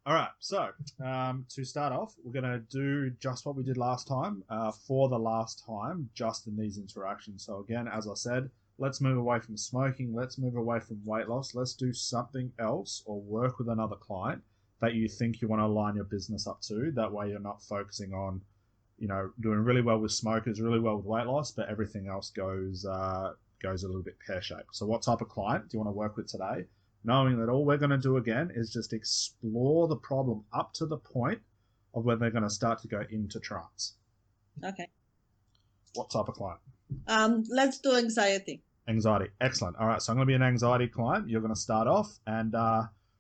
All right, so to start off, we're going to do just what we did last time for the last time, just in these interactions. So again, as I said, let's move away from smoking. Let's move away from weight loss. Let's do something else or work with another client that you think you want to align your business up to. That way you're not focusing on, doing really well with smokers, really well with weight loss, but everything else goes a little bit pear-shaped. So what type of client do you want to work with today? Knowing that all we're going to do again is just explore the problem up to the point of when they're going to start to go into trance. Okay. What type of client? Let's do anxiety. Anxiety. Excellent. All right, so I'm going to be an anxiety client. You're going to start off, and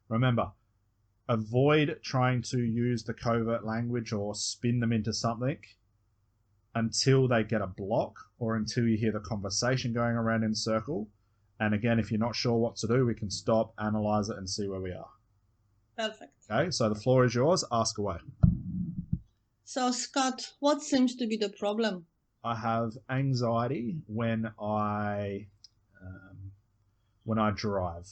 remember, avoid trying to use the covert language or spin them into something until they get a block or until you hear the conversation going around in a circle. And again, if you're not sure what to do, we can stop, analyze it, and see where we are. Perfect. Okay, so the floor is yours. Ask away. So, Scott, what seems to be the problem? I have anxiety when I drive.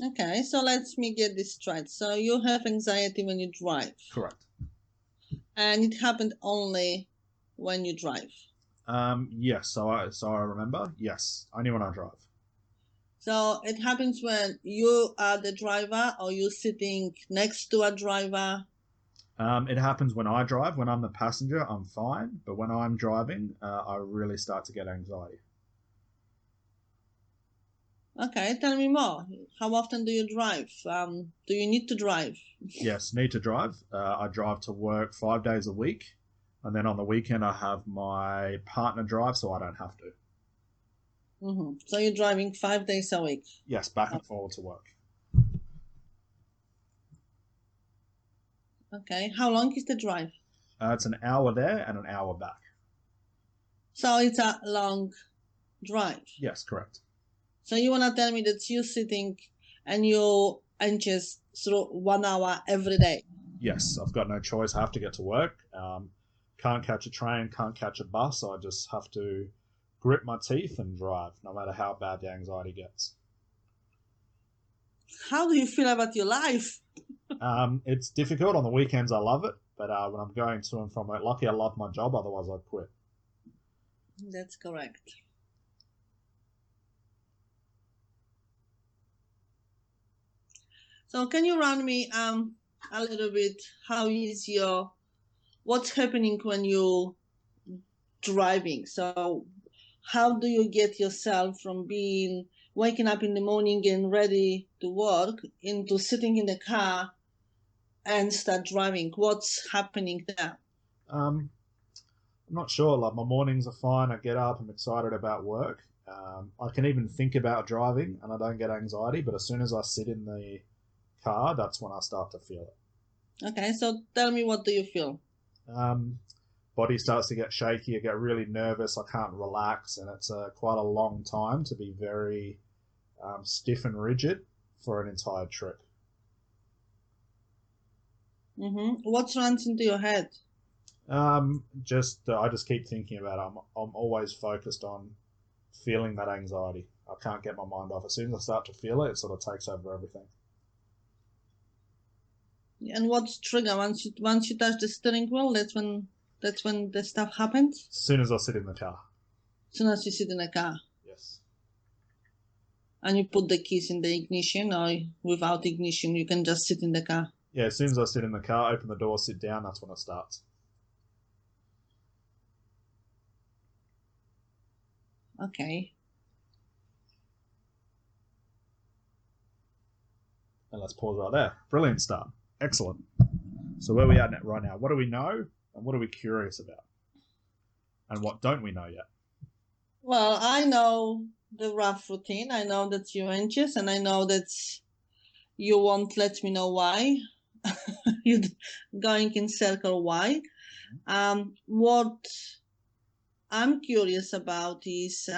Okay, so let me get this straight. So you have anxiety when you drive. Correct. And it happened only when you drive. Yes. So I remember. Yes, only when I drive. So it happens when you are the driver or you're sitting next to a driver. It happens when I drive. When I'm the passenger, I'm fine. But when I'm driving, I really start to get anxiety. Okay, tell me more. How often do you drive? Do you need to drive? Yes, need to drive. I drive to work 5 days a week. And then on the weekend, I have my partner drive, so I don't have to. Mm-hmm. So you're driving 5 days a week? Yes, back and forward to work. Okay. How long is the drive? It's an hour there and an hour back. So it's a long drive? Yes, correct. So you want to tell me that you're sitting and you're anxious through 1 hour every day? Yes, I've got no choice. I have to get to work. Can't catch a train, can't catch a bus. I just have to grit my teeth and drive, no matter how bad the anxiety gets. How do you feel about your life? It's difficult. On the weekends, I love it. But when I'm going to and from work, lucky I love my job. Otherwise, I'd quit. That's correct. So can you run me a little bit, what's happening when you're driving? So how do you get yourself from waking up in the morning and ready to work into sitting in the car and start driving? What's happening there? I'm not sure. Like, my mornings are fine. I get up. I'm excited about work. I can even think about driving and I don't get anxiety. But as soon as I sit in the car, that's when I start to feel it. Okay, so tell me, what do you feel? Body starts to get shaky. I get really nervous. I can't relax, and it's quite a long time to be very stiff and rigid for an entire trip. Mm-hmm. What runs into your head? I just keep thinking about it. I'm always focused on feeling that anxiety. I can't get my mind off. As soon as I start to feel it, it sort of takes over everything. And what's trigger? Once you touch the steering wheel, that's when the stuff happens? As soon as I sit in the car. As soon as you sit in the car? Yes. And you put the keys in the ignition, or without ignition, you can just sit in the car? Yeah, as soon as I sit in the car, open the door, sit down, that's when it starts. Okay. And let's pause right there. Brilliant start. Excellent. So where are we at right now? What do we know and what are we curious about? And what don't we know yet? Well, I know the rough routine. I know that you're anxious, and I know that you won't let me know why. You're going in circle why. What I'm curious about is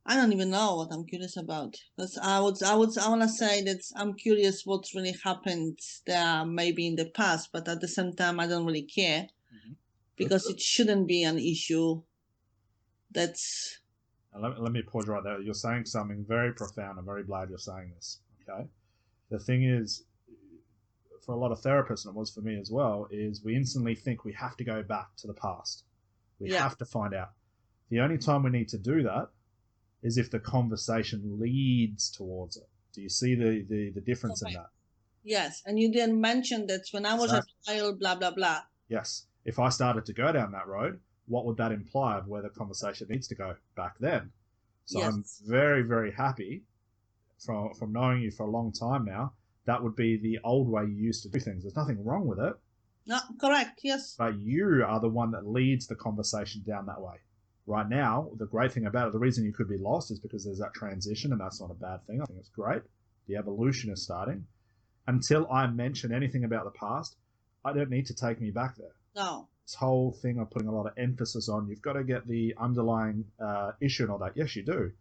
I don't even know what I'm curious about. Because I want to say that I'm curious what really happened there maybe in the past, but at the same time I don't really care, because it shouldn't be an issue that's And let me pause right there. You're saying something very profound. I'm very glad you're saying this. Okay. The thing is, for a lot of therapists, and it was for me as well, is we instantly think we have to go back to the past. We Yeah. have to find out. The only time we need to do that is if the conversation leads towards it. Do you see the difference in that? Yes, and you didn't mention that when I was a child, blah blah blah. Yes. If I started to go down that road, what would that imply of where the conversation needs to go back then? So Yes. I'm very, very happy from knowing you for a long time now. That would be the old way you used to do things. There's nothing wrong with it. No, correct. Yes. But you are the one that leads the conversation down that way. Right now, the great thing about it, the reason you could be lost is because there's that transition, and that's not a bad thing. I think it's great. The evolution is starting. Until I mention anything about the past, I don't need to take me back there. No. This whole thing of putting a lot of emphasis on, you've got to get the underlying issue and all that. Yes, you do.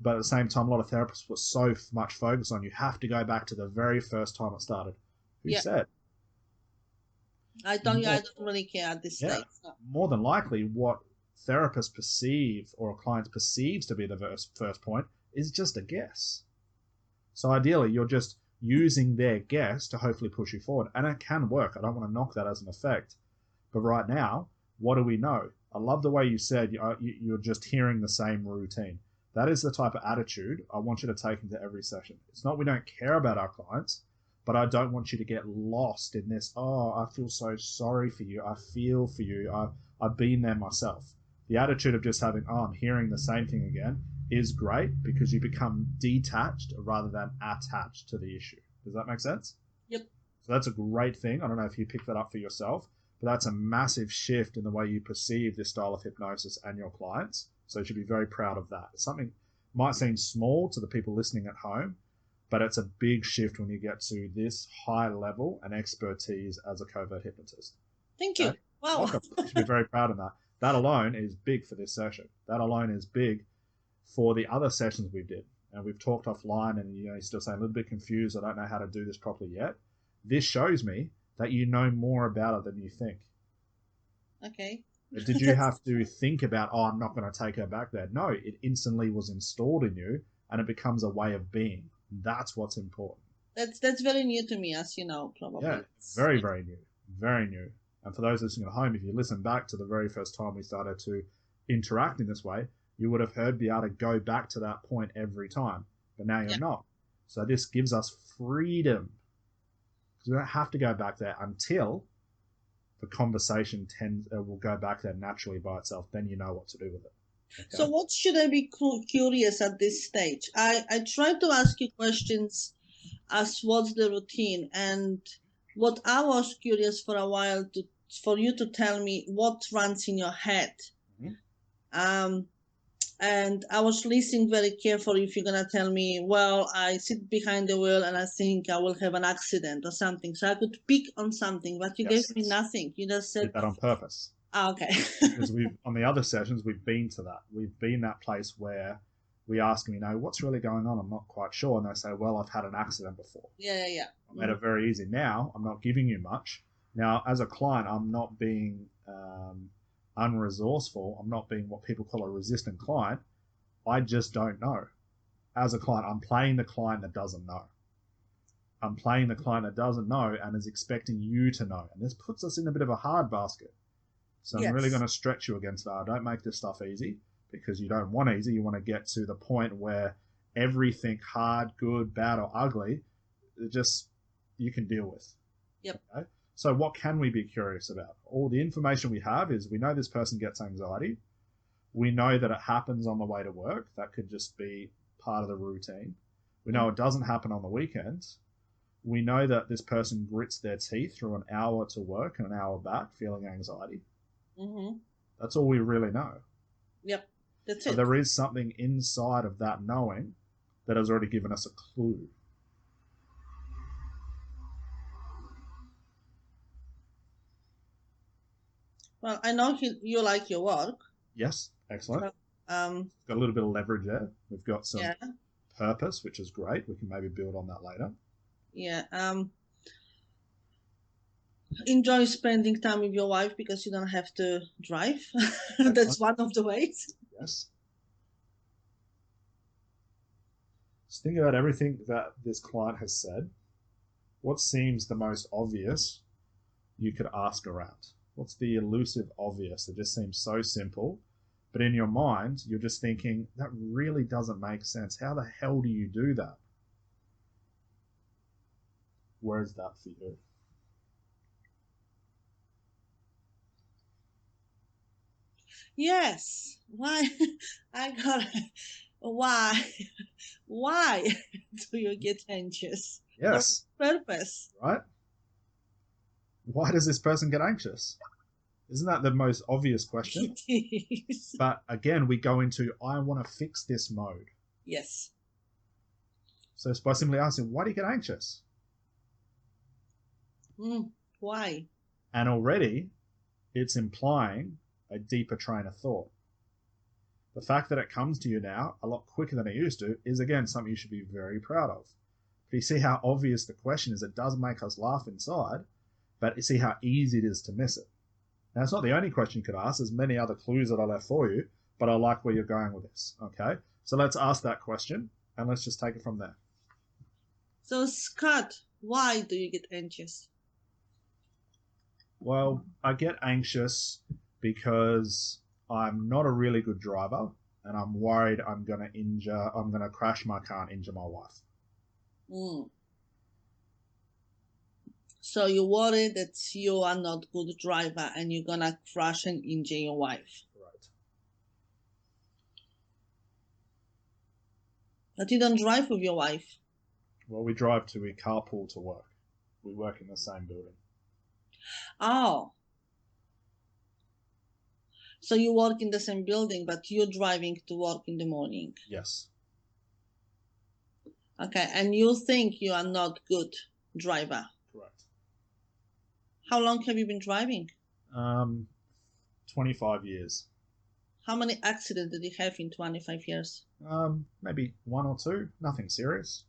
But at the same time, a lot of therapists put so much focus on, you have to go back to the very first time it started. Who said? I don't really care at this stage. No. More than likely, what therapists perceive or a client perceives to be the first point is just a guess. So ideally, you're just using their guess to hopefully push you forward. And it can work. I don't want to knock that as an effect. But right now, what do we know? I love the way you said you're just hearing the same routine. That is the type of attitude I want you to take into every session. It's not we don't care about our clients, but I don't want you to get lost in this, oh, I feel so sorry for you. I feel for you. I've been there myself. The attitude of just having, oh, I'm hearing the same thing again is great because you become detached rather than attached to the issue. Does that make sense? Yep. So that's a great thing. I don't know if you picked that up for yourself, but that's a massive shift in the way you perceive this style of hypnosis and your clients. So you should be very proud of that. It's something might seem small to the people listening at home, but it's a big shift when you get to this high level and expertise as a covert hypnotist. Thank you. Okay? Wow. Welcome. You should be very proud of that. That alone is big for this session. That alone is big for the other sessions we did. And we've talked offline and you're still saying a little bit confused. I don't know how to do this properly yet. This shows me that you know more about it than you think. Okay. Did you have to think about, oh, I'm not going to take her back there? No, it instantly was installed in you and it becomes a way of being. That's what's important. That's very new to me, as you know, probably. Yeah, very, very new. Very new. And for those listening at home, if you listen back to the very first time we started to interact in this way, you would have heard be able to go back to that point every time. But now you're not. So this gives us freedom. Because we don't have to go back there until the conversation will go back there naturally by itself. Then you know what to do with it. Okay? So what should I be curious at this stage? I try to ask you questions as what's the routine, and what I was curious for a while for you to tell me what runs in your head. Mm-hmm. And I was listening very carefully if you're going to tell me, well, I sit behind the wheel and I think I will have an accident or something. So I could pick on something, but you gave me nothing. You just said... did that on purpose. Okay. Because on the other sessions, we've been to that. We've been that place where we ask them, what's really going on? I'm not quite sure. And they say, well, I've had an accident before. Yeah. I made it very easy. Now, I'm not giving you much. Now, as a client, I'm not being... unresourceful. I'm not being what people call a resistant client. I just don't know. As a client, I'm playing the client that doesn't know. I'm playing the client that doesn't know and is expecting you to know. And this puts us in a bit of a hard basket. So I'm really going to stretch you against that. I don't make this stuff easy because you don't want easy. You want to get to the point where everything hard, good, bad, or ugly, you can deal with. Yep. Okay? So what can we be curious about? All the information we have is we know this person gets anxiety. We know that it happens on the way to work. That could just be part of the routine. We know it doesn't happen on the weekends. We know that this person grits their teeth through an hour to work and an hour back feeling anxiety. Mm-hmm. That's all we really know. Yep, that's so it. There is something inside of that knowing that has already given us a clue. Well, I know you like your work. Yes, excellent. Got a little bit of leverage there. We've got some purpose, which is great. We can maybe build on that later. Yeah. Enjoy spending time with your wife because you don't have to drive. That's one of the ways. Yes. Just think about everything that this client has said. What seems the most obvious you could ask around? What's the elusive obvious that just seems so simple, but in your mind, you're just thinking, that really doesn't make sense. How the hell do you do that? Where is that for you? Yes. Why? I got why do you get anxious? Yes. For what purpose? Right? Why does this person get anxious? Isn't that the most obvious question? It is. But again, we go into, I want to fix this mode. Yes. So it's by simply asking, why do you get anxious? Why? And already it's implying a deeper train of thought. The fact that it comes to you now a lot quicker than it used to is, again, something you should be very proud of. But you see how obvious the question is. It does make us laugh inside, but you see how easy it is to miss it. Now, it's not the only question you could ask. There's many other clues that I left for you, but I like where you're going with this. Okay, so let's ask that question, and let's just take it from there. So, Scott, why do you get anxious? Well, I get anxious because I'm not a really good driver, and I'm worried I'm going to crash my car and injure my wife. So you worry that you are not good driver and you're going to crash and injure your wife. Right. But you don't drive with your wife. Well, we carpool to work. We work in the same building. Oh. So you work in the same building, but you're driving to work in the morning. Yes. Okay, and you think you are not good driver. Correct. How long have you been driving? 25 years. How many accidents did you have in 25 years? Maybe one or two. Nothing serious.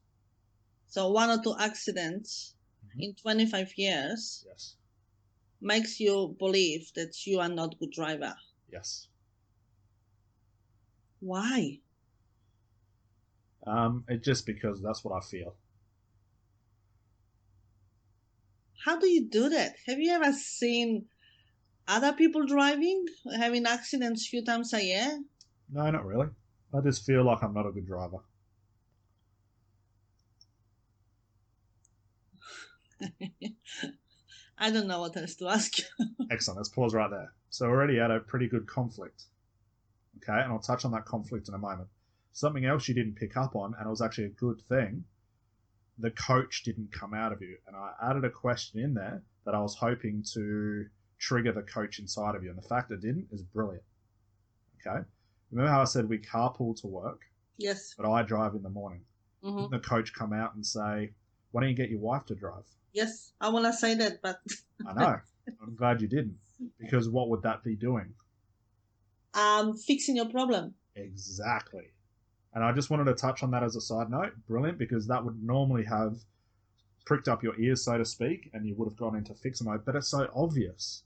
So 1 or 2 accidents in 25 years. Yes. Makes you believe that you are not good driver. Yes. Why? It's just because that's what I feel. How do you do that? Have you ever seen other people driving, having accidents a few times a year? No, not really. I just feel like I'm not a good driver. I don't know what else to ask you. Excellent. Let's pause right there. So already had a pretty good conflict. Okay, and I'll touch on that conflict in a moment. Something else you didn't pick up on, and it was actually a good thing, the coach didn't come out of you. And I added a question in there that I was hoping to trigger the coach inside of you. And the fact it didn't is brilliant. Okay? Remember how I said we carpool to work? Yes. But I drive in the morning. Didn't the coach come out and say, why don't you get your wife to drive? Yes, I want to say that, but... I know. I'm glad you didn't. Because what would that be doing? Fixing your problem. Exactly. And I just wanted to touch on that as a side note. Brilliant, because that would normally have pricked up your ears, so to speak, and you would have gone into fixer mode. But it's so obvious.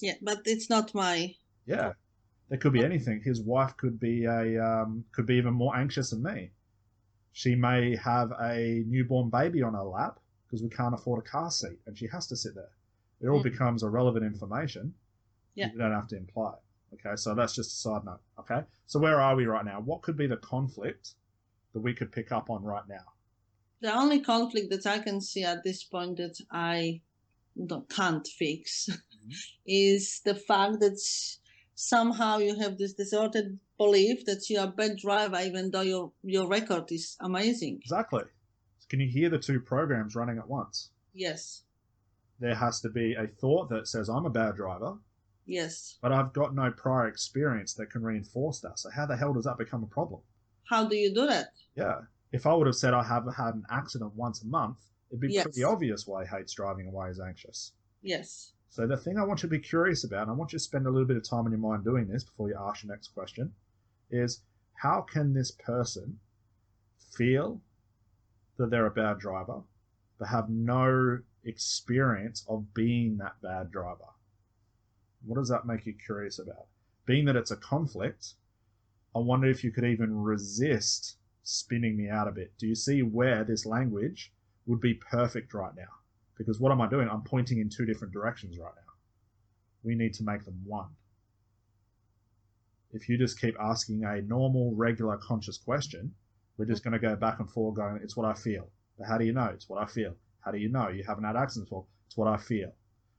Yeah, but it's not my... Yeah. There could be anything. His wife could be even more anxious than me. She may have a newborn baby on her lap because we can't afford a car seat and she has to sit there. It all becomes irrelevant information. Yeah. You don't have to imply it. Okay, so that's just a side note. Okay, so where are we right now? What could be the conflict that we could pick up on right now? The only conflict that I can see at this point that I can't fix is the fact that somehow you have this distorted belief that you are a bad driver even though your record is amazing. Exactly. Can you hear the two programs running at once? Yes. There has to be a thought that says I'm a bad driver. Yes. But I've got no prior experience that can reinforce that. So how the hell does that become a problem? How do you do that? Yeah. If I would have said I have had an accident once a month, it'd be Yes. pretty obvious why he hates driving and why he's anxious. Yes. So the thing I want you to be curious about, and I want you to spend a little bit of time in your mind doing this before you ask your next question, is how can this person feel that they're a bad driver, but have no experience of being that bad driver? What does that make you curious about? Being that it's a conflict, I wonder if you could even resist spinning me out a bit? Do you see where this language would be perfect right now? Because what am I doing? I'm pointing in two different directions right now. We need to make them one. If you just keep asking a normal, regular, conscious question, we're just going to go back and forth going, it's what I feel. But how do you know? It's what I feel. How do you know? You haven't had accidents before. It's what I feel.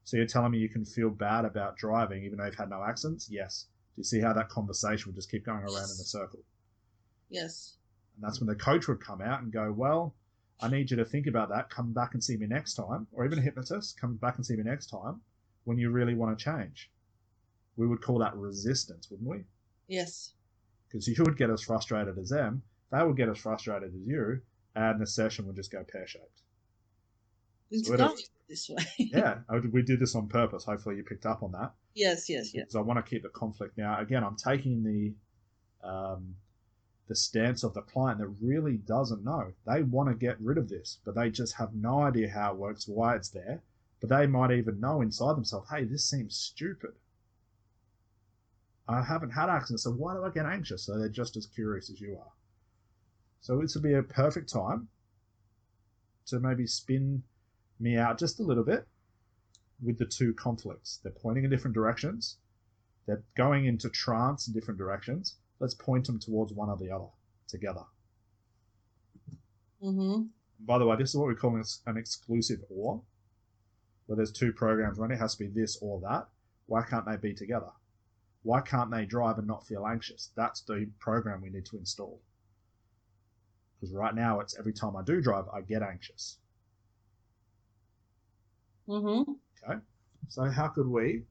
So you're telling me you can feel bad about driving even though you've had no accidents? Yes. Do you see how that conversation would just keep going around in a circle? Yes. And that's when the coach would come out and go, well, I need you to think about that. Come back and see me next time. Or even a hypnotist, come back and see me next time when you really want to change. We would call that resistance, wouldn't we? Yes. Because you would get as frustrated as them. They would get as frustrated as you. And the session would just go pear-shaped. It's so going this way. Yeah, we did this on purpose. Hopefully you picked up on that. Yes. Because I want to keep the conflict. Now, again, I'm taking the stance of the client that really doesn't know. They want to get rid of this, but they just have no idea how it works, why it's there. But they might even know inside themselves, hey, this seems stupid. I haven't had accidents, so why do I get anxious? So they're just as curious as you are. So this would be a perfect time to maybe spin me out just a little bit with the two conflicts. They're pointing in different directions. They're going into trance in different directions. Let's point them towards one or the other together. Mm-hmm. By the way, this is what we call an exclusive or, where there's two programs running. It has to be this or that. Why can't they be together? Why can't they drive and not feel anxious? That's the program we need to install. Because right now, it's every time I do drive, I get anxious. Mm-hmm. Okay. So how could we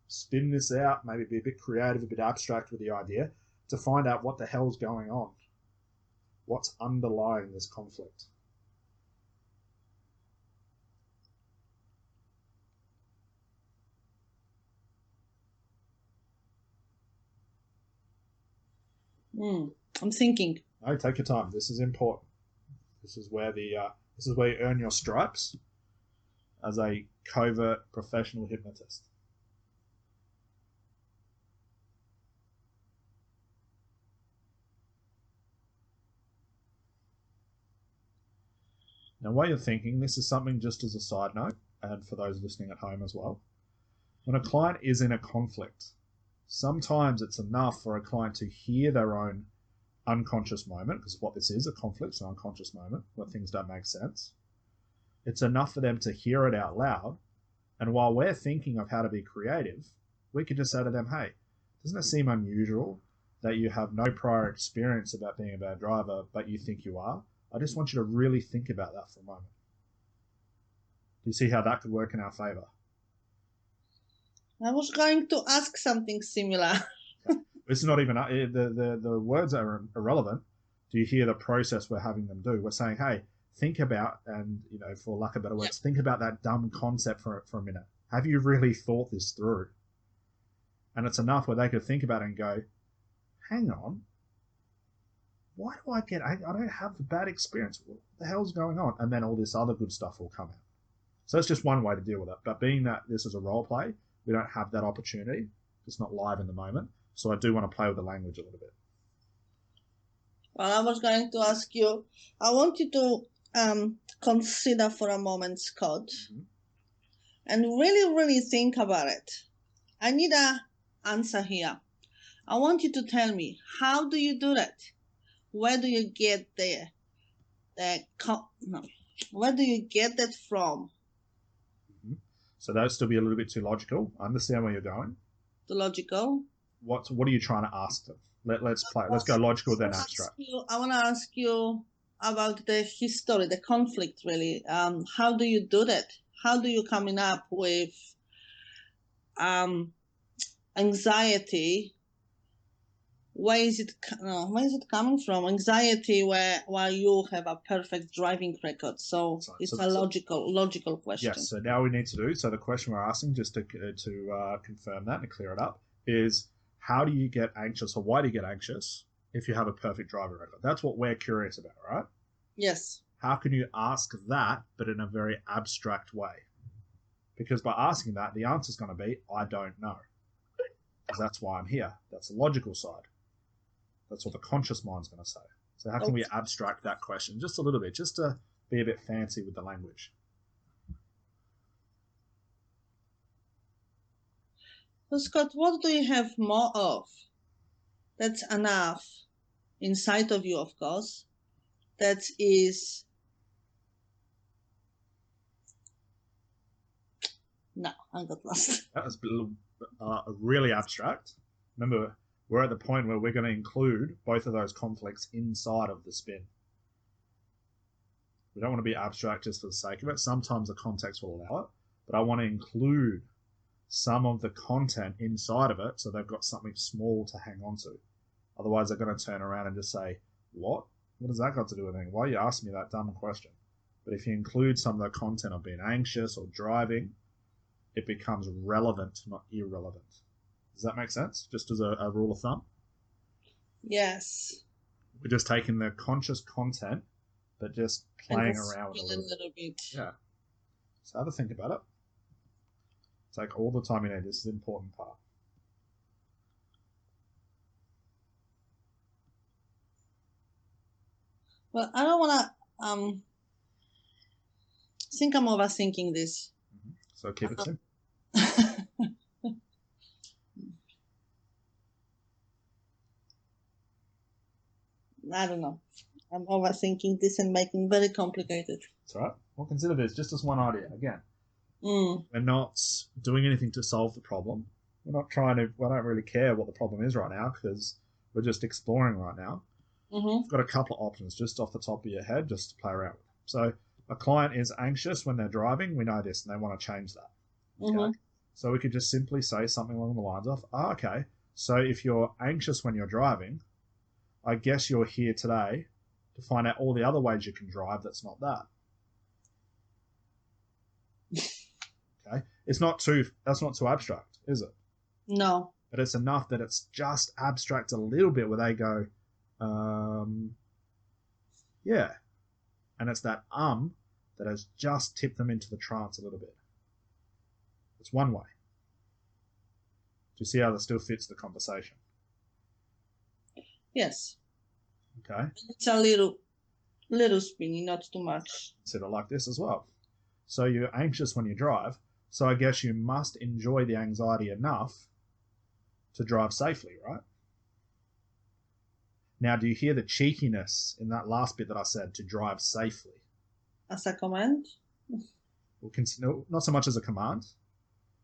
spin this out, maybe be a bit creative, a bit abstract with the idea to find out what the hell's going on? What's underlying this conflict? I'm thinking. No, take your time. This is important. This is where you earn your stripes as a covert professional hypnotist. Now, while you're thinking, this is something just as a side note, and for those listening at home as well. When a client is in a conflict, sometimes it's enough for a client to hear their own unconscious moment, because what this is, a conflict, is an unconscious moment where things don't make sense. It's enough for them to hear it out loud, and while we're thinking of how to be creative, we could just say to them, hey, doesn't it seem unusual that you have no prior experience about being a bad driver, but you think you are? I just want you to really think about that for a moment. Do you see how that could work in our favor? I was going to ask something similar. It's not even the words are irrelevant. Do you hear the process we're having them do? We're saying, hey, think about, and for lack of better words, think about that dumb concept for a minute. Have you really thought this through? And it's enough where they could think about it and go, hang on, why do I don't have the bad experience? What the hell's going on? And then all this other good stuff will come out. So that's just one way to deal with it. But being that this is a role play, we don't have that opportunity. It's not live in the moment. So I do want to play with the language a little bit. Well, I was going to ask you, I want you to consider for a moment, Scott, and really, really think about it. I need an answer here. I want you to tell me, how do you do that? Where do you get where do you get that from? So that would still be a little bit too logical. I understand where you're going. The logical? What are you trying to ask them? Let's play. Let's go logical, then abstract. I want to ask you about the history, the conflict, really. How do you do that? How do you coming up with anxiety? Where is it coming from? Anxiety while you have a perfect driving record. So it's a logical question. Yes. So now we need to do. So the question we're asking, just to confirm that and clear it up, is how do you get anxious, or why do you get anxious if you have a perfect driving record? That's what we're curious about, right? Yes. How can you ask that, but in a very abstract way? Because by asking that, the answer is going to be, I don't know. Because that's why I'm here. That's the logical side. That's what the conscious mind's going to say. So how can we abstract that question just a little bit, just to be a bit fancy with the language? So Scott, what do you have more of? That's enough inside of you, of course. That is... No, I got lost. That was really abstract. Remember, we're at the point where we're going to include both of those conflicts inside of the spin. We don't want to be abstract just for the sake of it. Sometimes the context will allow it, but I want to include some of the content inside of it so they've got something small to hang on to. Otherwise, they're going to turn around and just say, what? What has that got to do with anything? Why are you asking me that dumb question? But if you include some of the content of being anxious or driving, it becomes relevant, not irrelevant. Does that make sense? Just as a rule of thumb? Yes. We're just taking the conscious content, but just playing around with it a little bit. Yeah. So have a think about it. Take all the time you need. This is the important part. Well, I don't want to think I'm overthinking this. Mm-hmm. So keep it simple. I don't know. I'm overthinking this and making it very complicated. That's all right. Well, consider this just as one idea. Again, we're not doing anything to solve the problem. We don't really care what the problem is right now because we're just exploring right now. We've got a couple of options just off the top of your head just to play around with. So a client is anxious when they're driving. We know this and they want to change that. Okay? So we could just simply say something along the lines of, okay, so if you're anxious when you're driving, I guess you're here today to find out all the other ways you can drive that's not that. Okay? That's not too abstract, is it? No. But it's enough that it's just abstract a little bit where they go, yeah. And it's that that has just tipped them into the trance a little bit. It's one way. Do you see how that still fits the conversation? Yes. Okay. It's a little spinny, not too much. Consider it like this as well. So you're anxious when you drive, so I guess you must enjoy the anxiety enough to drive safely, right? Now, do you hear the cheekiness in that last bit that I said, to drive safely? As a command? Well, not so much as a command,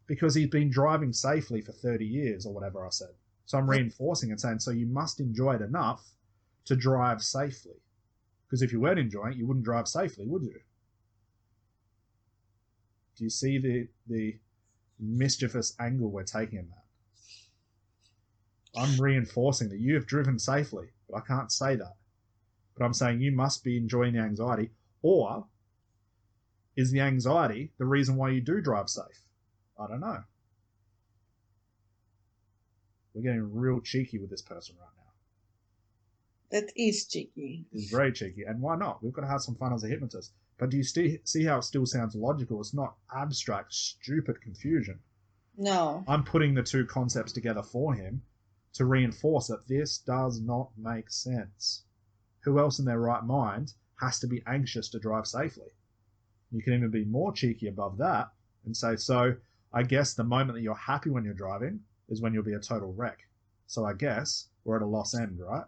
because he's been driving safely for 30 years or whatever I said. So I'm reinforcing and saying, so you must enjoy it enough to drive safely. Because if you weren't enjoying it, you wouldn't drive safely, would you? Do you see the mischievous angle we're taking in that? I'm reinforcing that you have driven safely, but I can't say that. But I'm saying you must be enjoying the anxiety, or is the anxiety the reason why you do drive safe? I don't know. We're getting real cheeky with this person right now. That is cheeky. It's very cheeky. And why not? We've got to have some fun as a hypnotist. But do you see how it still sounds logical? It's not abstract, stupid confusion. No. I'm putting the two concepts together for him to reinforce that this does not make sense. Who else in their right mind has to be anxious to drive safely? You can even be more cheeky above that and say, so I guess the moment that you're happy when you're driving is when you'll be a total wreck. So I guess we're at a loss end, right?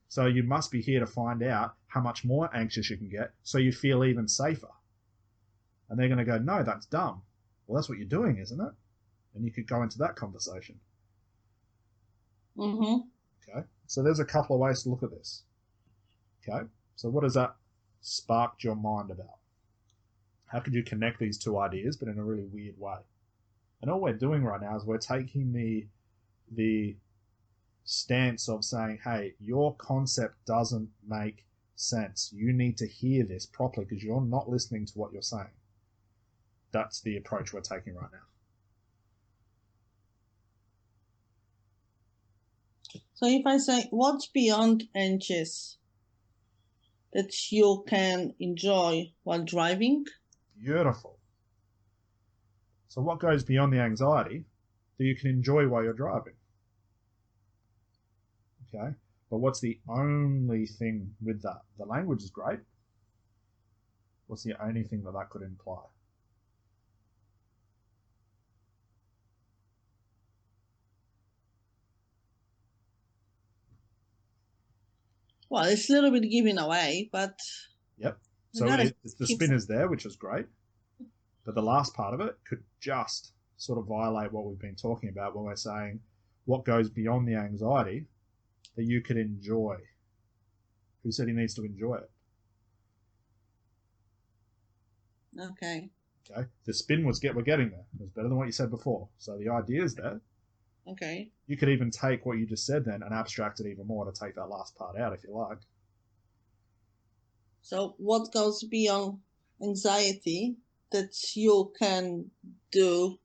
So you must be here to find out how much more anxious you can get so you feel even safer. And they're going to go, no, that's dumb. Well, that's what you're doing, isn't it? And you could go into that conversation. Okay, so there's a couple of ways to look at this. Okay, so what has that sparked your mind about? How could you connect these two ideas, but in a really weird way? And all we're doing right now is we're taking the stance of saying, hey, your concept doesn't make sense. You need to hear this properly because you're not listening to what you're saying. That's the approach we're taking right now. So if I say, what's beyond anxious that you can enjoy while driving? Beautiful. So what goes beyond the anxiety that you can enjoy while you're driving? Okay. But what's the only thing with that? The language is great. What's the only thing that could imply? Well, it's a little bit giving away, but... Yep. So the spin is there, which is great. But the last part of it could just sort of violate what we've been talking about when we're saying what goes beyond the anxiety that you could enjoy. Who said he needs to enjoy it? Okay. Okay. The spin we're getting there. It was better than what you said before. So the idea is there. Okay. You could even take what you just said then and abstract it even more to take that last part out if you like. So what goes beyond anxiety that you can do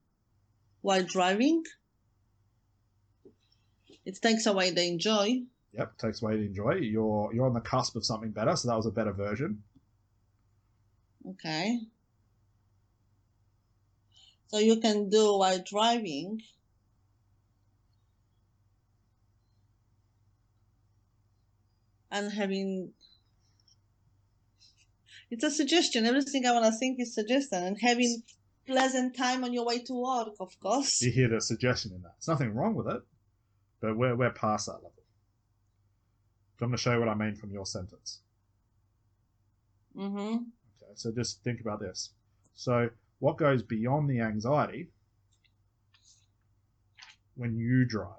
while driving? It takes away the enjoy. Yep, takes away the enjoy. You're on the cusp of something better, so that was a better version. Okay. So you can do while driving. And having... It's a suggestion. Everything I want to think is suggestion. And having pleasant time on your way to work, of course. You hear the suggestion in that. There's nothing wrong with it, but we're past that level. So I'm going to show you what I mean from your sentence. Mm-hmm. Okay, so just think about this. So what goes beyond the anxiety when you drive?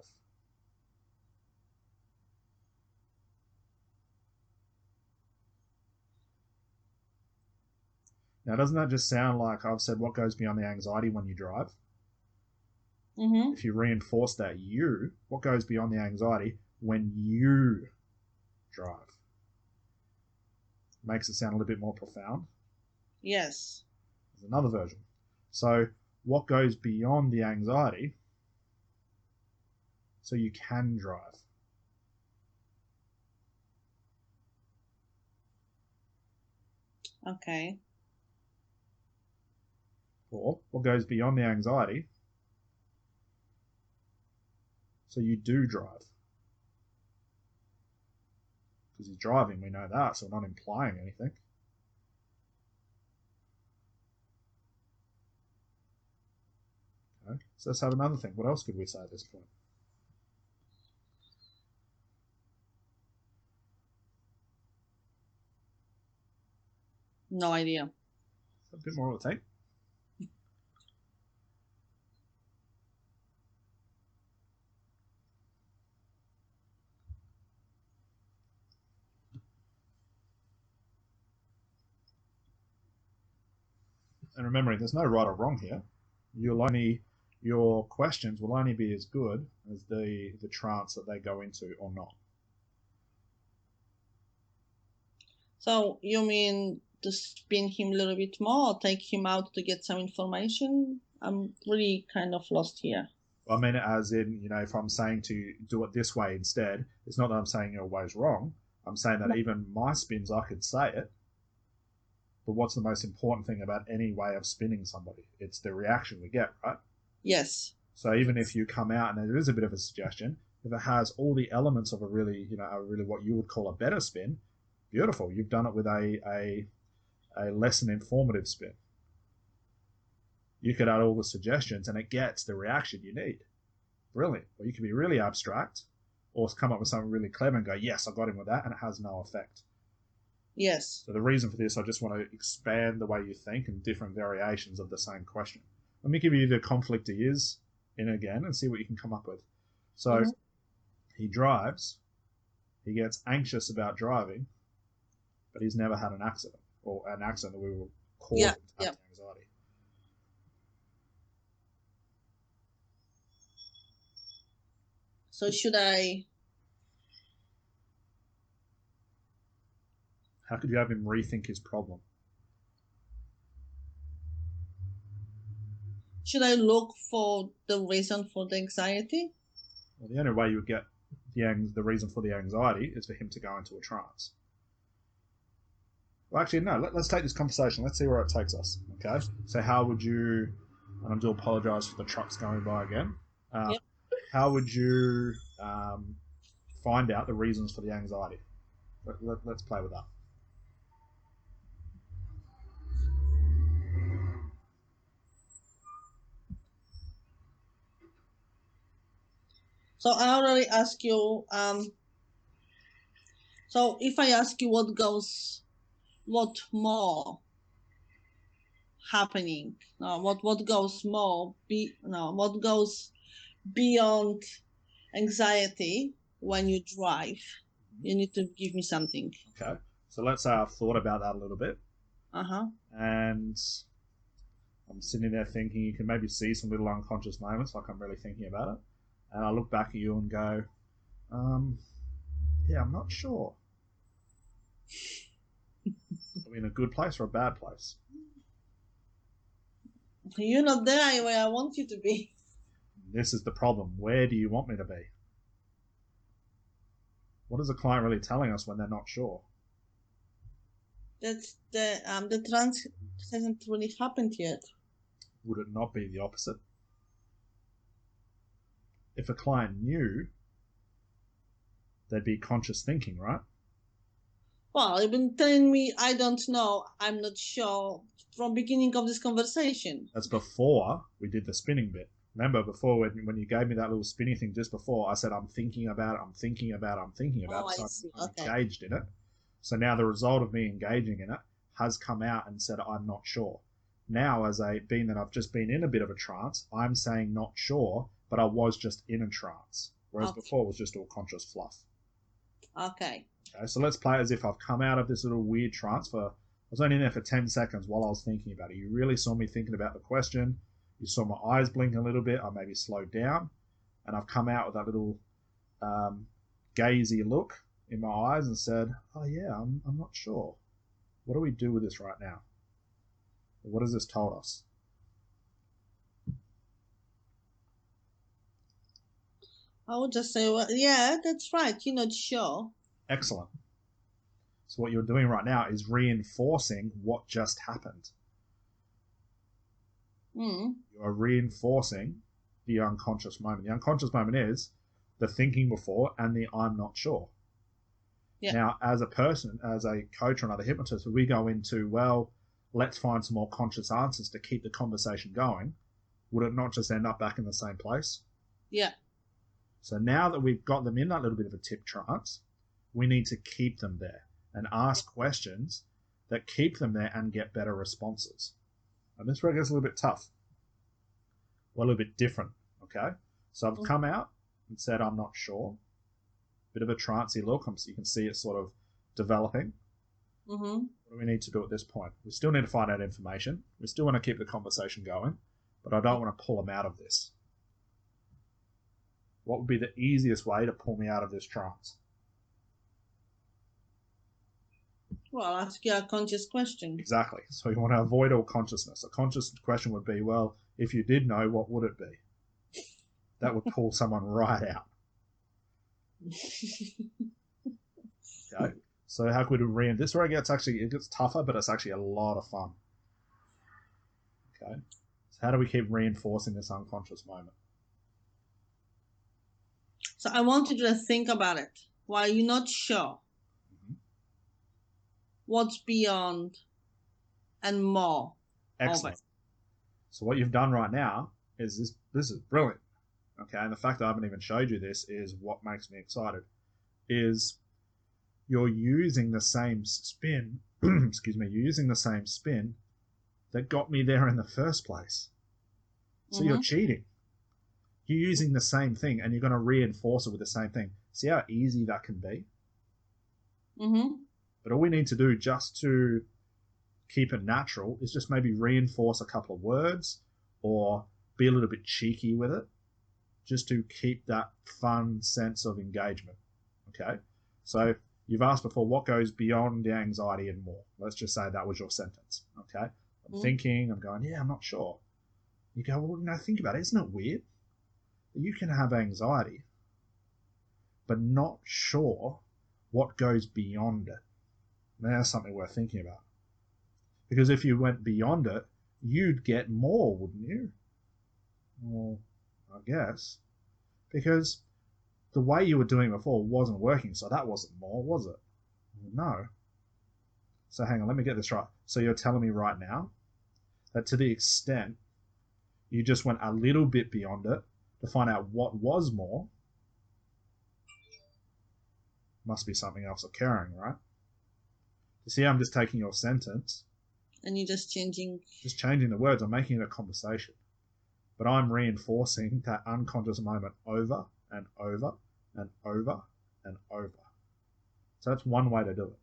Now, doesn't that just sound like I've said what goes beyond the anxiety when you drive? Mm-hmm. If you reinforce that what goes beyond the anxiety when you drive? Makes it sound a little bit more profound. Yes. There's another version. So what goes beyond the anxiety so you can drive? Okay. Or what goes beyond the anxiety so you do drive? Because he's driving, we know that, so we're not implying anything. Okay, so let's have another thing. What else could we say at this point? No idea. A bit more of a take. And remembering, there's no right or wrong here. Your questions will only be as good as the trance that they go into or not. So you mean to spin him a little bit more, or take him out to get some information? I'm really kind of lost here. I mean, as in, if I'm saying to do it this way instead, it's not that I'm saying your way's wrong. I'm saying that even my spins, I could say it. But what's the most important thing about any way of spinning somebody? It's the reaction we get, right? Yes. So even if you come out and there is a bit of a suggestion, if it has all the elements of a really what you would call a better spin, beautiful. You've done it with a less than informative spin. You could add all the suggestions and it gets the reaction you need. Brilliant. Or you can be really abstract or come up with something really clever and go, yes, I got him with that, and it has no effect. Yes. So the reason for this, I just want to expand the way you think and different variations of the same question. Let me give you the conflict he is in again and see what you can come up with. So he drives, he gets anxious about driving, but he's never had an accident or an accident that we will cause him to have anxiety. So should I... How could you have him rethink his problem? Should I look for the reason for the anxiety? Well, the only way you would get the reason for the anxiety is for him to go into a trance. Well, actually, no. Let's take this conversation. Let's see where it takes us. Okay. So, how would you? And I do apologise for the trucks going by again. How would you find out the reasons for the anxiety. Let's play with that. So I already asked you, so if I ask you what more happening, what goes more, what goes beyond anxiety when you drive, you need to give me something. Okay, so let's say I've thought about that a little bit. And I'm sitting there thinking, you can maybe see some little unconscious moments, like I'm really thinking about it. And I look back at you and go, yeah, I'm not sure. Are we in a good place or a bad place? You're not there where I want you to be. This is the problem. Where do you want me to be? What is the client really telling us when they're not sure? That's the trance hasn't really happened yet. Would it not be the opposite? If a client knew, they'd be conscious thinking, right? Well, you've been telling me I don't know, I'm not sure from beginning of this conversation. That's before we did the spinning bit. Remember before when you gave me that little spinning thing just before, I said I'm thinking about it, I'm thinking about it, I'm thinking about it. So I see. I'm Okay. engaged in it. So now the result of me engaging in it has come out and said I'm not sure. Now, being that I've just been in a bit of a trance, I'm saying not sure, but I was just in a trance. Whereas before it was just all conscious fluff. Okay. Okay, so let's play as if I've come out of this little weird trance I was only in there for 10 seconds while I was thinking about it. You really saw me thinking about the question. You saw my eyes blink a little bit. I maybe slowed down. And I've come out with that little gazy look in my eyes and said, oh yeah, I'm not sure. What do we do with this right now? What has this told us? I would just say, well, yeah, that's right. You're not sure. Excellent. So what you're doing right now is reinforcing what just happened. You are reinforcing the unconscious moment. The unconscious moment is the thinking before and the I'm not sure. Yeah. Now, as a person, as a coach or another hypnotist, we go into, well, let's find some more conscious answers to keep the conversation going. Would it not just end up back in the same place? Yeah. So now that we've got them in that little bit of a tip trance, we need to keep them there and ask questions that keep them there and get better responses. And this is where it gets a little bit tough. Well, a little bit different, okay? So I've come out and said, I'm not sure. Bit of a trancey look. You can see it sort of developing. What do we need to do at this point? We still need to find out information. We still want to keep the conversation going, but I don't want to pull them out of this. What would be the easiest way to pull me out of this trance? Well, ask you a conscious question. Exactly. So you want to avoid all consciousness. A conscious question would be, well, if you did know, what would it be? That would pull someone right out. Okay. So how could we this? Where it gets tougher, but it's actually a lot of fun. Okay. So how do we keep reinforcing this unconscious moment? So I want you to think about it. While you're not sure what's beyond and more. Excellent. So what you've done right now is this is brilliant. Okay, and the fact that I haven't even showed you this is what makes me excited. Is you're using the same spin, excuse me, you're using the same spin that got me there in the first place. So you're cheating. You're using the same thing and you're going to reinforce it with the same thing. See how easy that can be? But all we need to do just to keep it natural is just maybe reinforce a couple of words or be a little bit cheeky with it, just to keep that fun sense of engagement. Okay? So you've asked before, what goes beyond the anxiety and more? Let's just say that was your sentence. Okay? I'm thinking, I'm going, yeah, I'm not sure. You go, well, think about it. Isn't it weird that you can have anxiety, but not sure what goes beyond it? Now, that's something worth thinking about. Because if you went beyond it, you'd get more, wouldn't you? Well, I guess. Because the way you were doing it before wasn't working, so that wasn't more, was it? No. So hang on, let me get this right. So you're telling me right now that to the extent you just went a little bit beyond it to find out what was more, must be something else occurring, right? You see, I'm just taking your sentence and you're just changing the words. I'm making it a conversation, but I'm reinforcing that unconscious moment over and over and over and over. So that's one way to do it.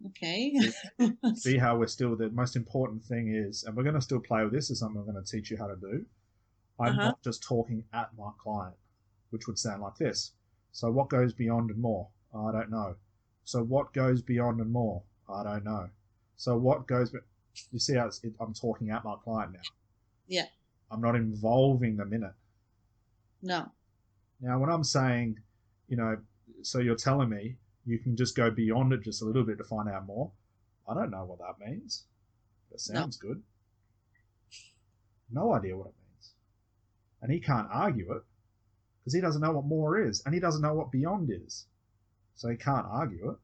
Okay. See how we're still, the most important thing is, and we're going to still play with this, is something I'm going to teach you how to do. I'm not just talking at my client, which would sound like this. So what goes beyond and more? I don't know. So what goes beyond and more? I don't know. So what goes, you see how I'm talking at my client now. Yeah. I'm not involving them in it. No. Now, when I'm saying, so you're telling me you can just go beyond it just a little bit to find out more, I don't know what that means. That sounds good. No idea what it means. And he can't argue it because he doesn't know what more is, and he doesn't know what beyond is. So he can't argue it.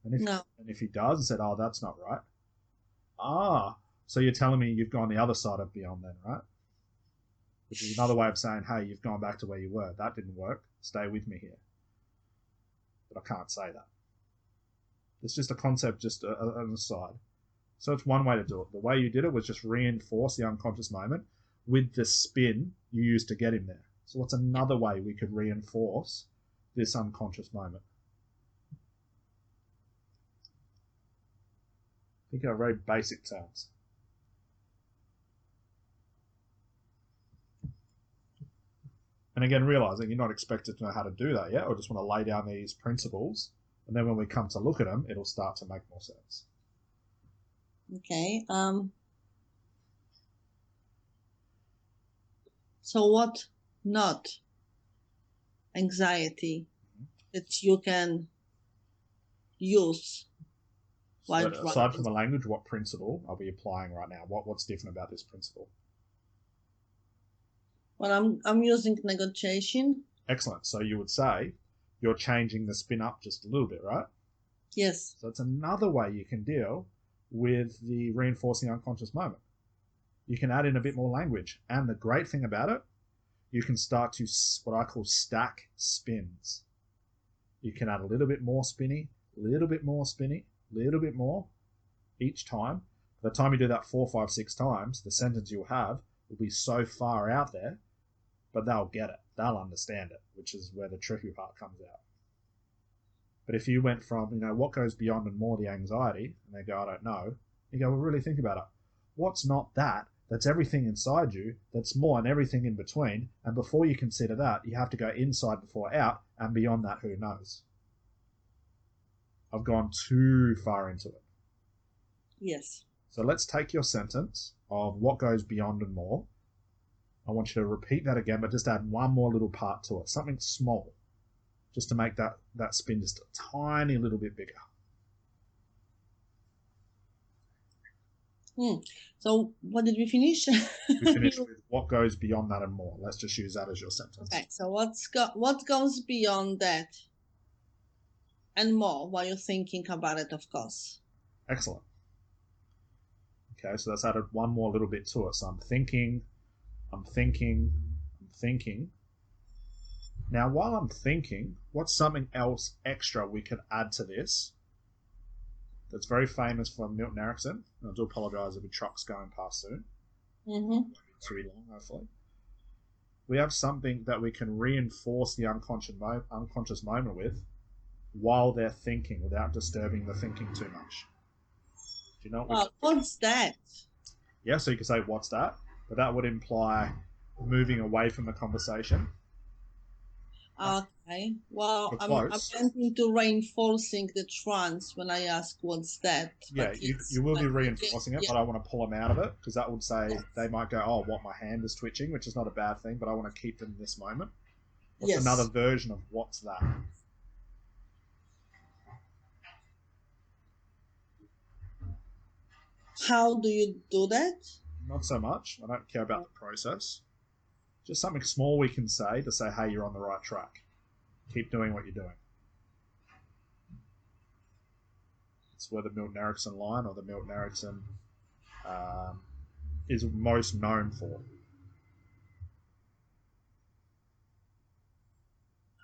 And if he does and said, oh, that's not right. So you're telling me you've gone the other side of beyond then, right? Which is another way of saying, hey, you've gone back to where you were. That didn't work. Stay with me here. But I can't say that. It's just a concept, just an aside. So it's one way to do it. The way you did it was just reinforce the unconscious moment with the spin you used to get him there. So what's another way we could reinforce this unconscious moment? Think of very basic terms. And again, realizing you're not expected to know how to do that yet, or just want to lay down these principles, and then when we come to look at them, it'll start to make more sense. Okay. So what not anxiety that you can use while So aside from the language, what principle are we applying right now? What's different about this principle? Well, I'm using negotiation. Excellent. So you would say you're changing the spin up just a little bit, right? Yes. So it's another way you can deal with the reinforcing unconscious moment. You can add in a bit more language. And the great thing about it, you can start to what I call stack spins. You can add a little bit more spinny, a little bit more spinny, a little bit more each time. By the time you do that 4, 5, 6 times, the sentence you'll have will be so far out there, but they'll get it. They'll understand it, which is where the tricky part comes out. But if you went from, what goes beyond and more the anxiety, and they go, I don't know, you go, well, really think about it. What's not that? That's everything inside you, that's more and everything in between. And before you consider that, you have to go inside before out, and beyond that, who knows? I've gone too far into it. Yes. So let's take your sentence of what goes beyond and more. I want you to repeat that again, but just add one more little part to it, something small, just to make that spin just a tiny little bit bigger. So what did we finish? We finished with what goes beyond that and more. Let's just use that as your sentence. Okay, so what goes beyond that and more while you're thinking about it, of course. Excellent. Okay, so that's added one more little bit to it. So I'm thinking. Now, while I'm thinking, what's something else extra we could add to this that's very famous from Milton Erickson? And I do apologize if a truck's going past soon. Won't be too long, hopefully. We have something that we can reinforce the unconscious moment with while they're thinking without disturbing the thinking too much. Do you know what's that? Yeah, so you could say, what's that? But that would imply moving away from the conversation. Okay. Well, I'm tending to reinforcing the trance when I ask what's that. Yeah, you will be reinforcing it, but I want to pull them out of it because that would say they might go, oh, what, my hand is twitching, which is not a bad thing, but I want to keep them in this moment. What's another version of what's that? How do you do that? Not so much. I don't care about the process. Just something small we can say to say, hey, you're on the right track. Keep doing what you're doing. It's where the Milton Erickson line or the Milton Erickson is most known for.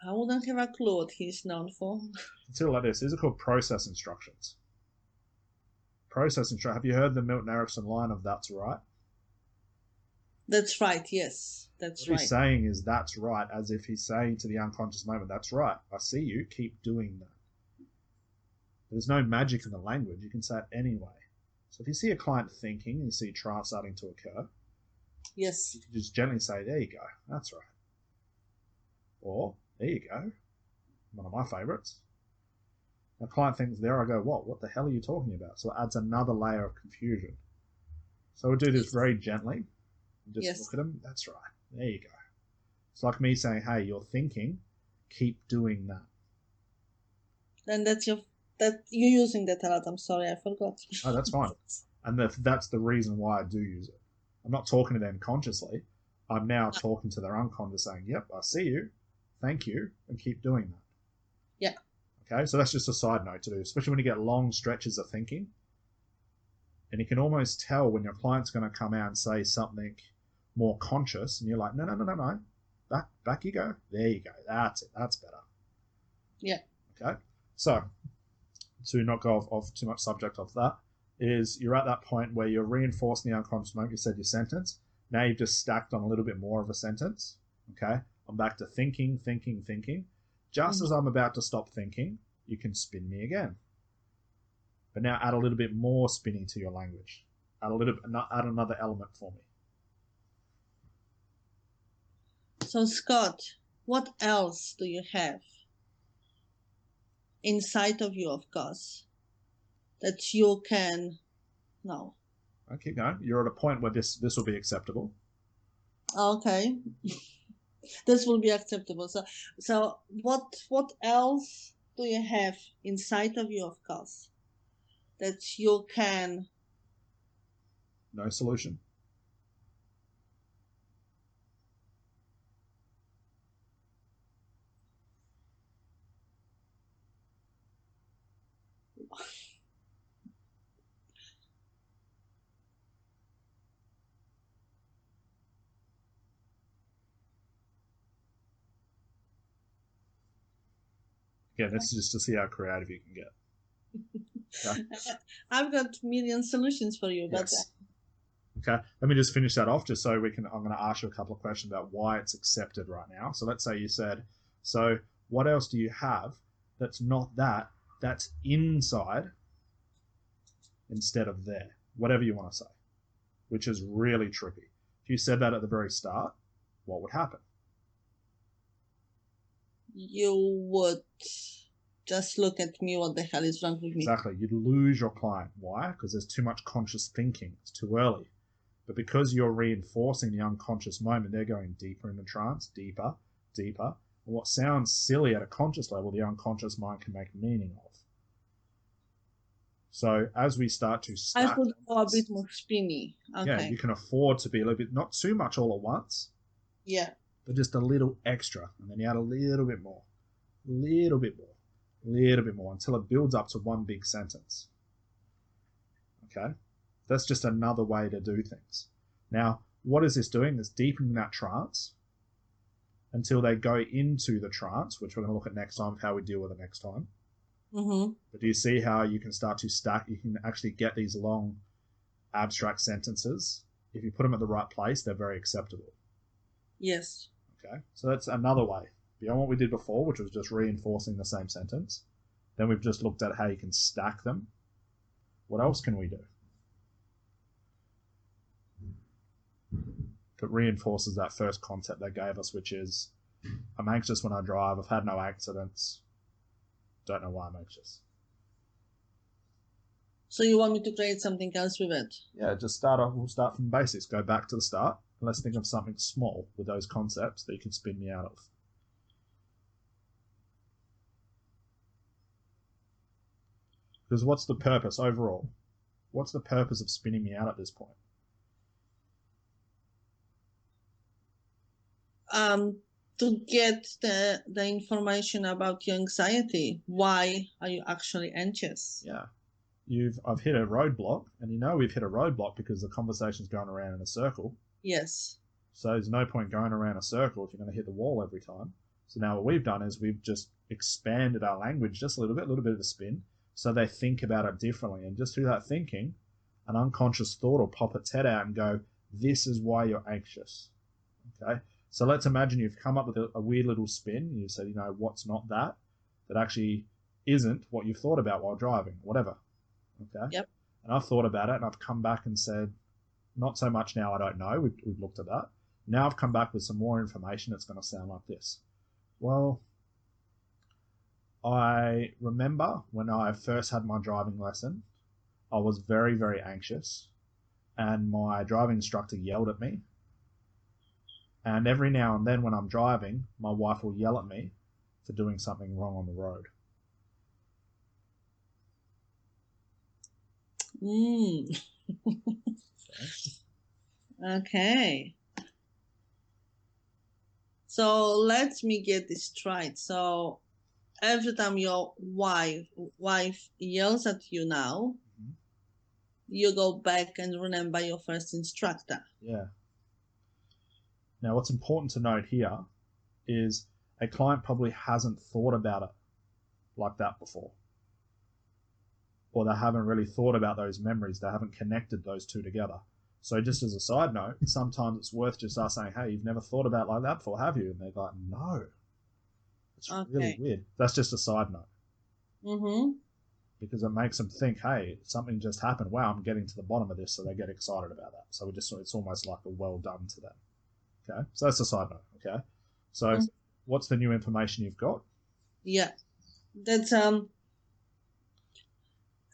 I wouldn't have a clue what he's known for. Consider like this. These are called process instructions. Process instruction. Have you heard the Milton Erickson line of "That's right"? That's right. Yes, that's What right. he's saying is "That's right," as if he's saying to the unconscious moment, "That's right. I see you. Keep doing that." There's no magic in the language. You can say it anyway. So if you see a client thinking, you see trance starting to occur, Yes. you can just gently say, "There you go. That's right." Or, "There you go." One of my favorites. The client thinks, there I go, what the hell are you talking about? So it adds another layer of confusion. So we'll do this very gently. Just look at them. That's right. There you go. It's like me saying, hey, you're thinking, keep doing that. And you're using that a lot. I'm sorry, I forgot. Oh, that's fine. And that's the reason why I do use it. I'm not talking to them consciously. I'm now talking to their unconscious saying, yep, I see you. Thank you. And keep doing that. Yeah. Okay, so that's just a side note to do, especially when you get long stretches of thinking. And you can almost tell when your client's going to come out and say something more conscious, and you're like, no. Back you go. There you go. That's it. That's better. Yeah. Okay, so to not go off too much subject of that, is you're at that point where you're reinforcing the unconscious moment. You said your sentence. Now you've just stacked on a little bit more of a sentence. Okay, I'm back to thinking. Just as I'm about to stop thinking, you can spin me again. But now add a little bit more spinning to your language. Add another element for me. So, Scott, what else do you have inside of you, of course, that you can know? Okay, keep going. You're at a point where this will be acceptable. Okay. This will be acceptable. So what else do you have inside of you, of course, that you can? No solution. Again, this is just to see how creative you can get. Okay. I've got a million solutions for you, but yes. Okay, let me just finish that off just so I'm going to ask you a couple of questions about why it's accepted right now. So let's say you said, so what else do you have that's not that's inside instead of there? Whatever you want to say, which is really tricky. If you said that at the very start, what would happen? You would just look at me, what the hell is wrong with me? Exactly. You'd lose your client. Why? Because there's too much conscious thinking. It's too early. But because you're reinforcing the unconscious moment, they're going deeper into trance, deeper. And what sounds silly at a conscious level, the unconscious mind can make meaning of. So as we start to stack, I could go a bit more spinny. Okay. Yeah, you can afford to be a little bit, not too much all at once. Yeah. But just a little extra. And then you add a little bit more until it builds up to one big sentence. Okay? That's just another way to do things. Now, what is this doing? It's deepening that trance until they go into the trance, which we're going to look at next time, how we deal with it next time. Mm-hmm. But do you see how you can start to stack? You can actually get these long abstract sentences. If you put them at the right place, they're very acceptable. Yes. Okay, so that's another way. Beyond what we did before, which was just reinforcing the same sentence. Then we've just looked at how you can stack them. What else can we do? That reinforces that first concept they gave us, which is, I'm anxious when I drive, I've had no accidents, don't know why I'm anxious. So you want me to create something else with it? Yeah, just start off, we'll start from basics, go back to the start, and let's think of something small with those concepts that you can spin me out of. Because what's the purpose overall? What's the purpose of spinning me out at this point? to get the information about your anxiety. Why are you actually anxious? Yeah. I've hit a roadblock, and we've hit a roadblock because the conversation's going around in a circle. Yes. So there's no point going around a circle if you're going to hit the wall every time. So now what we've done is we've just expanded our language just a little bit of a spin, so they think about it differently. And just through that thinking, an unconscious thought will pop its head out and go, this is why you're anxious. Okay? So let's imagine you've come up with a weird little spin. You said, what's not that actually isn't what you've thought about while driving, whatever. Okay? Yep. And I've thought about it, and I've come back and said, not so much now, I don't know. We've looked at that. Now I've come back with some more information. It's going to sound like this. Well, I remember when I first had my driving lesson, I was very, very anxious, and my driving instructor yelled at me. And every now and then when I'm driving, my wife will yell at me for doing something wrong on the road. Okay. So let me get this straight. So every time your wife yells at you now, you go back and remember your first instructor. Yeah. Now, what's important to note here is a client probably hasn't thought about it like that before. Or they haven't really thought about those memories. They haven't connected those two together. So just as a side note, sometimes it's worth just us saying, hey, you've never thought about it like that before, have you? And they're like, no. It's really weird. That's just a side note. Mm-hmm. Because it makes them think, hey, something just happened. Wow, I'm getting to the bottom of this. So they get excited about that. So it's almost like a well done to them. Okay, so that's a side note. Okay, so what's the new information you've got? Yeah, that's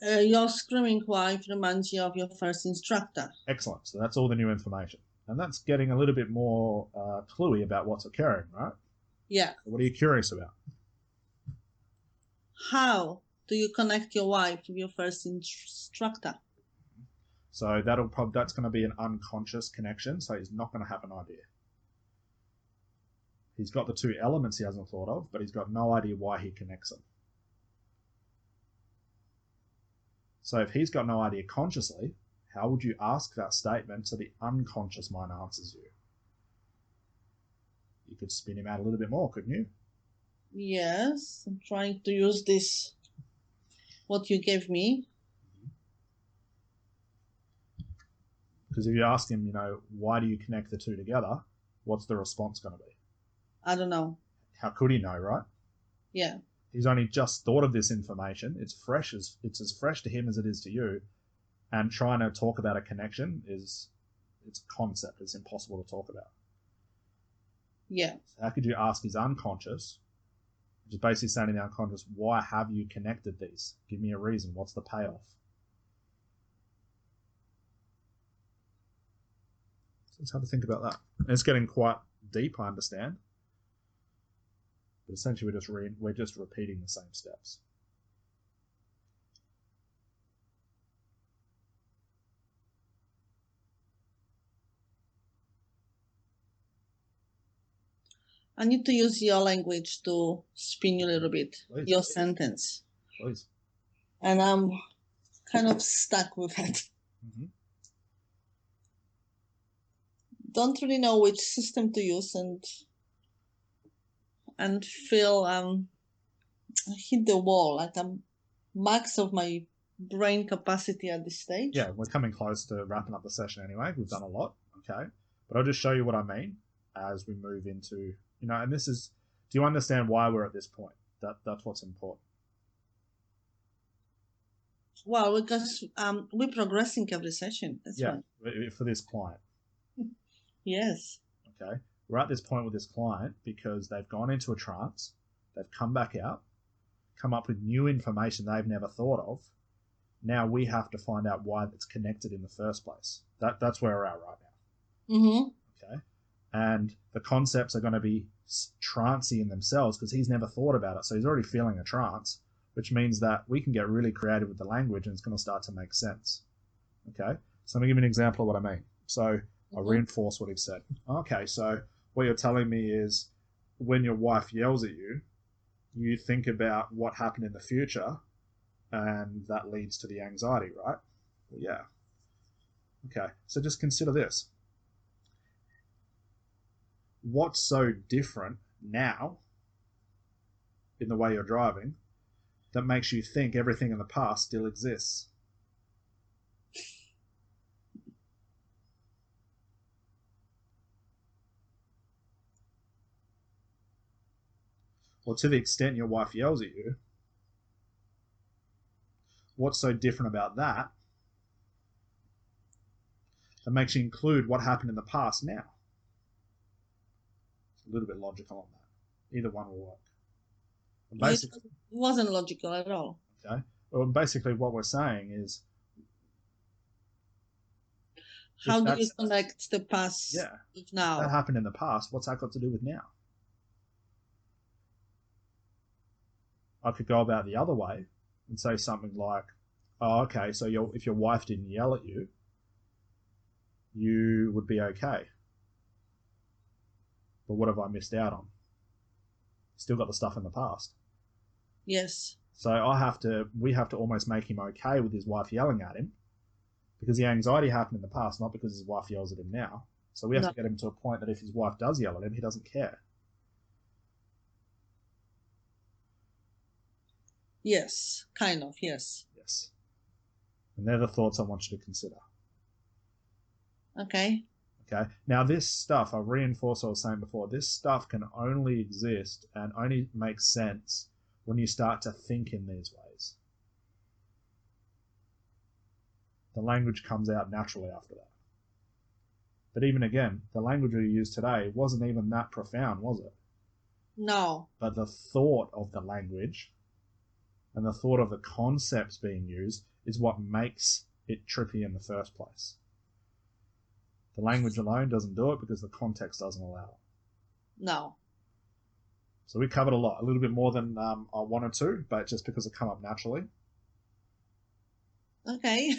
your screaming wife reminds you of your first instructor. Excellent. So that's all the new information, and that's getting a little bit more cluey about what's occurring, right? Yeah. So what are you curious about? How do you connect your wife with your first instructor? So that's going to be an unconscious connection. So he's not going to have an idea. He's got the two elements he hasn't thought of, but he's got no idea why he connects them. So if he's got no idea consciously, how would you ask that statement so the unconscious mind answers you? You could spin him out a little bit more, couldn't you? Yes, I'm trying to use this, what you gave me. Because if you ask him, why do you connect the two together, what's the response going to be? I don't know. How could he know, right? Yeah. He's only just thought of this information. It's as fresh to him as it is to you. And trying to talk about a connection it's a concept. It's impossible to talk about. Yeah. So how could you ask his unconscious, which is basically saying to the unconscious, why have you connected these? Give me a reason. What's the payoff? So let's have to think about that. And it's getting quite deep, I understand. But essentially, we're just repeating the same steps. I need to use your language to spin you a little bit, your sentence. Please. And I'm kind of stuck with it. Mm-hmm. Don't really know which system to use and feel hit the wall, like I'm max of my brain capacity at this stage. Yeah, we're coming close to wrapping up the session anyway. We've done a lot, okay? But I'll just show you what I mean as we move into, and this is, do you understand why we're at this point? That's what's important. Well, because we're progressing every session. That's why. For this client. Yes. Okay. We're at this point with this client because they've gone into a trance, they've come back out, come up with new information they've never thought of. Now we have to find out why it's connected in the first place. That's where we're at right now. Mm-hmm. Okay. And the concepts are going to be trancey in themselves because he's never thought about it. So he's already feeling a trance, which means that we can get really creative with the language and it's going to start to make sense. Okay. So I'm going to give you an example of what I mean. So I'll reinforce what he said. Okay. So what you're telling me is when your wife yells at you, you think about what happened in the future, and that leads to the anxiety, right? Well, yeah. Okay, so just consider this. What's so different now in the way you're driving that makes you think everything in the past still exists? Well, to the extent your wife yells at you, what's so different about that that makes you include what happened in the past now? It's a little bit logical on that. Either one will work. Basically, it wasn't logical at all. Okay. Well, basically what we're saying is, how do you connect the past with now? If that happened in the past, what's that got to do with now? I could go about the other way and say something like, oh, okay, so if your wife didn't yell at you, you would be okay. But what have I missed out on? Still got the stuff in the past. Yes. So we have to almost make him okay with his wife yelling at him, because the anxiety happened in the past, not because his wife yells at him now. So we have to get him to a point that if his wife does yell at him, he doesn't care. Yes, kind of, yes. Yes. And they're the thoughts I want you to consider. Okay. Okay. Now this stuff, I reinforce what I was saying before, this stuff can only exist and only make sense when you start to think in these ways. The language comes out naturally after that. But even again, the language we use today wasn't even that profound, was it? No. But the thought of the language and the thought of the concepts being used is what makes it trippy in the first place. The language alone doesn't do it because the context doesn't allow it. No. So we covered a lot, a little bit more than I wanted to, but just because it come up naturally. Okay.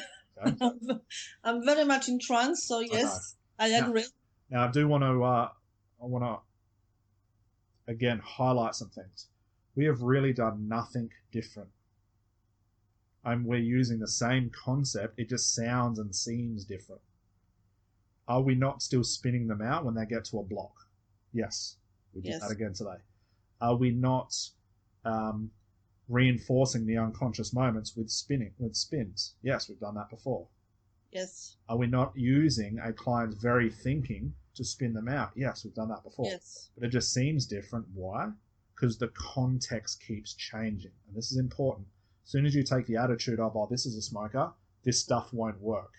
I'm very much in trance, so yes, I agree. Now I do want to, again, highlight some things. We have really done nothing different. We're using the same concept, it just sounds and seems different. Are we not still spinning them out when they get to a block? Yes, we did that again today. Are we not reinforcing the unconscious moments with spins? Yes, we've done that before. Yes. Are we not using a client's very thinking to spin them out? Yes, we've done that before. Yes. But it just seems different. Why? Because the context keeps changing. And this is important. As soon as you take the attitude of, oh, this is a smoker, this stuff won't work.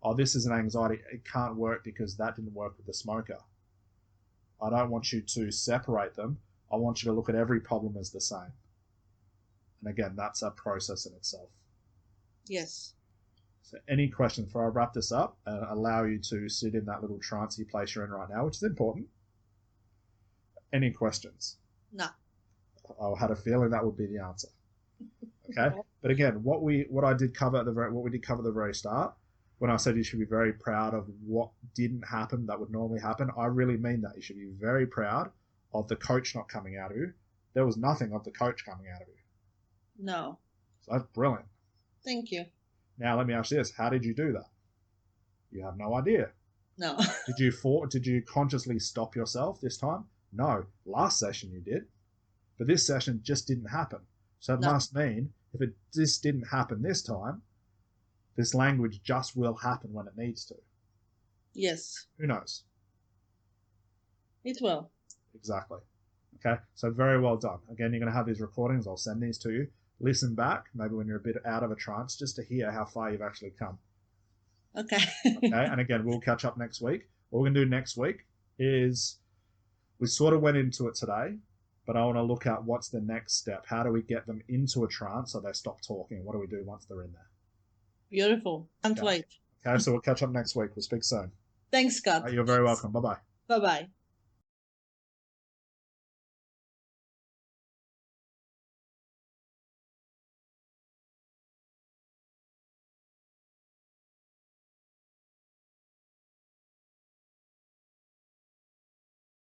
Oh, this is an anxiety, it can't work because that didn't work with the smoker. I don't want you to separate them. I want you to look at every problem as the same. And again, that's a process in itself. Yes. So any questions before I wrap this up and allow you to sit in that little trancey place you're in right now, which is important? Any questions? No. I had a feeling that would be the answer. Okay. But again, what we did cover at the very start, when I said you should be very proud of what didn't happen that would normally happen, I really mean that. You should be very proud of the coach not coming out of you. There was nothing of the coach coming out of you. No. So that's brilliant. Thank you. Now let me ask you this: how did you do that? You have no idea. No. Did you consciously stop yourself this time? No. Last session you did, but this session just didn't happen. So it must mean if it just didn't happen this time, this language just will happen when it needs to. Yes. Who knows? It will. Exactly. Okay, so very well done. Again, you're going to have these recordings. I'll send these to you. Listen back, maybe when you're a bit out of a trance, just to hear how far you've actually come. Okay. Okay, and again, we'll catch up next week. What we're going to do next week is, we sort of went into it today, but I want to look at what's the next step. How do we get them into a trance so they stop talking? What do we do once they're in there? Beautiful. Can't wait. Okay, so we'll catch up next week. We'll speak soon. Thanks, Scott. You're very welcome. Bye-bye. Bye-bye.